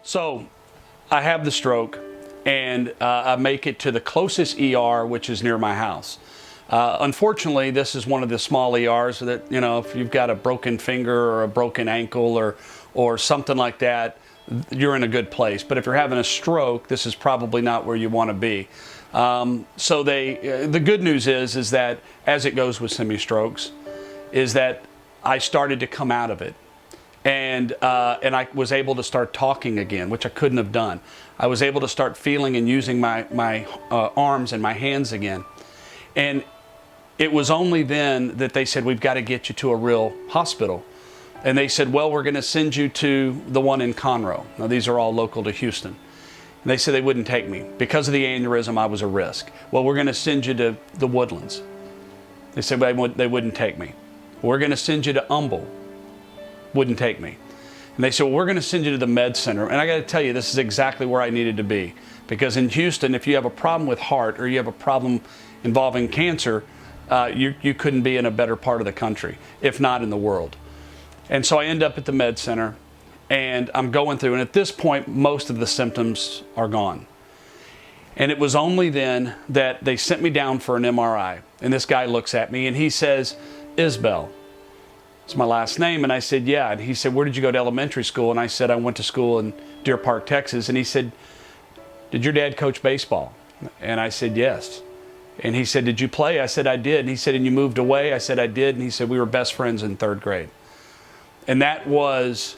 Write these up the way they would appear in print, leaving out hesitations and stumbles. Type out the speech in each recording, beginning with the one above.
So I have the stroke, and I make it to the closest ER, which is near my house. Unfortunately, this is one of the small ERs that, you know, if you've got a broken finger or a broken ankle or something like that, you're in a good place. But if you're having a stroke, this is probably not where you want to be. So the good news is that, as it goes with semi-strokes, is that I started to come out of it. And I was able to start talking again, which I couldn't have done. I was able to start feeling and using my arms and my hands again. And it was only then that they said, we've got to get you to a real hospital. And they said, well, we're going to send you to the one in Conroe. Now, these are all local to Houston. And they said they wouldn't take me. Because of the aneurysm, I was a risk. Well, we're going to send you to the Woodlands. They said they wouldn't take me. We're going to send you to Humble. Wouldn't take me. And they said, well, we're going to send you to the Med Center. And I got to tell you, this is exactly where I needed to be. Because in Houston, if you have a problem with heart or you have a problem involving cancer, you couldn't be in a better part of the country, if not in the world. And so I end up at the Med Center, and I'm going through. And at this point, most of the symptoms are gone. And it was only then that they sent me down for an MRI. And this guy looks at me, and he says, Isbell. It's my last name. And I said, yeah. And he said, where did you go to elementary school? And I said, I went to school in Deer Park, Texas. And he said, did your dad coach baseball? And I said, yes. And he said, did you play? I said, I did. And he said, and you moved away? I said, I did. And he said, we were best friends in 3rd grade. And that was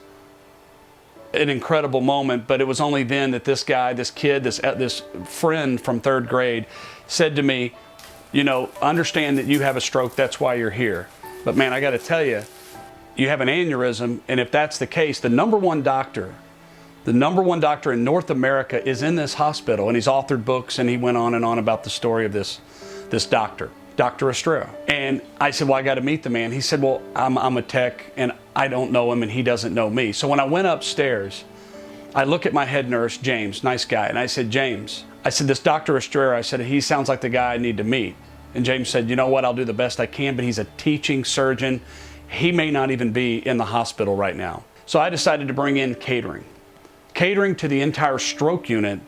an incredible moment. But it was only then that this guy, this kid, this friend from 3rd grade said to me, you know, understand that you have a stroke. That's why you're here. But man, I got to tell you, you have an aneurysm, and if that's the case, the number one doctor in North America is in this hospital, and he's authored books, and he went on and on about the story of this doctor, Dr. Estrella. And I said, well, I got to meet the man. He said, well, I'm a tech, and I don't know him, and he doesn't know me. So when I went upstairs, I look at my head nurse, James, nice guy, and I said, James, I said, this Dr. Estrella, I said, he sounds like the guy I need to meet. And James said, you know what, I'll do the best I can, but he's a teaching surgeon. He may not even be in the hospital right now. So I decided to bring in catering to the entire stroke unit,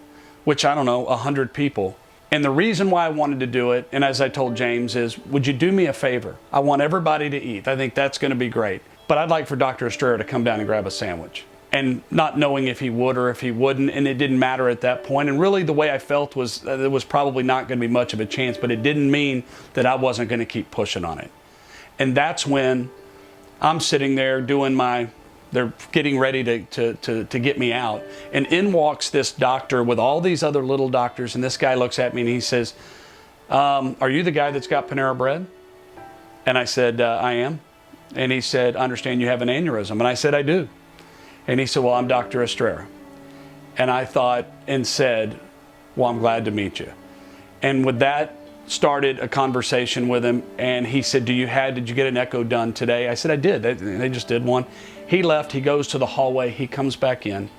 which I don't know, 100 people. And the reason why I wanted to do it, and as I told James, is would you do me a favor? I want everybody to eat. I think that's going to be great. But I'd like for Dr. Estrella to come down and grab a sandwich. And not knowing if he would or if he wouldn't, and it didn't matter at that point. And really the way I felt was there was probably not going to be much of a chance, but it didn't mean that I wasn't going to keep pushing on it. And that's when I'm sitting there doing they're getting ready to get me out. And in walks this doctor with all these other little doctors, and this guy looks at me and he says, are you the guy that's got Panera Bread? And I said, I am. And he said, I understand you have an aneurysm. And I said, I do. And he said, well, I'm Dr. Estrella. And I thought and said, well, I'm glad to meet you. And with that, started a conversation with him. And he said, did you get an echo done today? I said, I did. They just did one. He left, he goes to the hallway, he comes back in,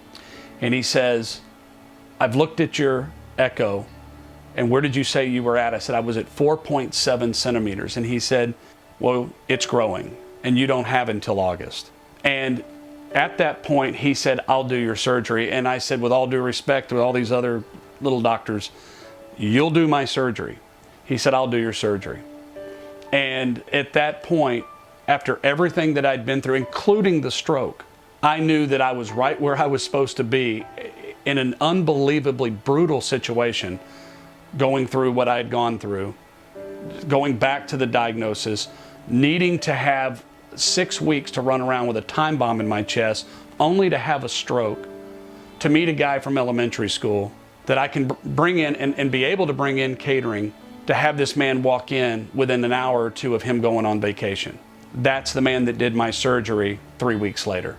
and he says, I've looked at your echo, and where did you say you were at? I said, I was at 4.7 centimeters. And he said, well, it's growing, and you don't have until August. And at that point, he said, I'll do your surgery. And I said, with all due respect to all these other little doctors, you'll do my surgery. He said, I'll do your surgery. And at that point, after everything that I'd been through, including the stroke, I knew that I was right where I was supposed to be in an unbelievably brutal situation, going through what I had gone through, going back to the diagnosis, needing to have 6 weeks to run around with a time bomb in my chest, only to have a stroke, to meet a guy from elementary school that I can bring in and be able to bring in catering to have this man walk in within an hour or two of him going on vacation. That's the man that did my surgery 3 weeks later.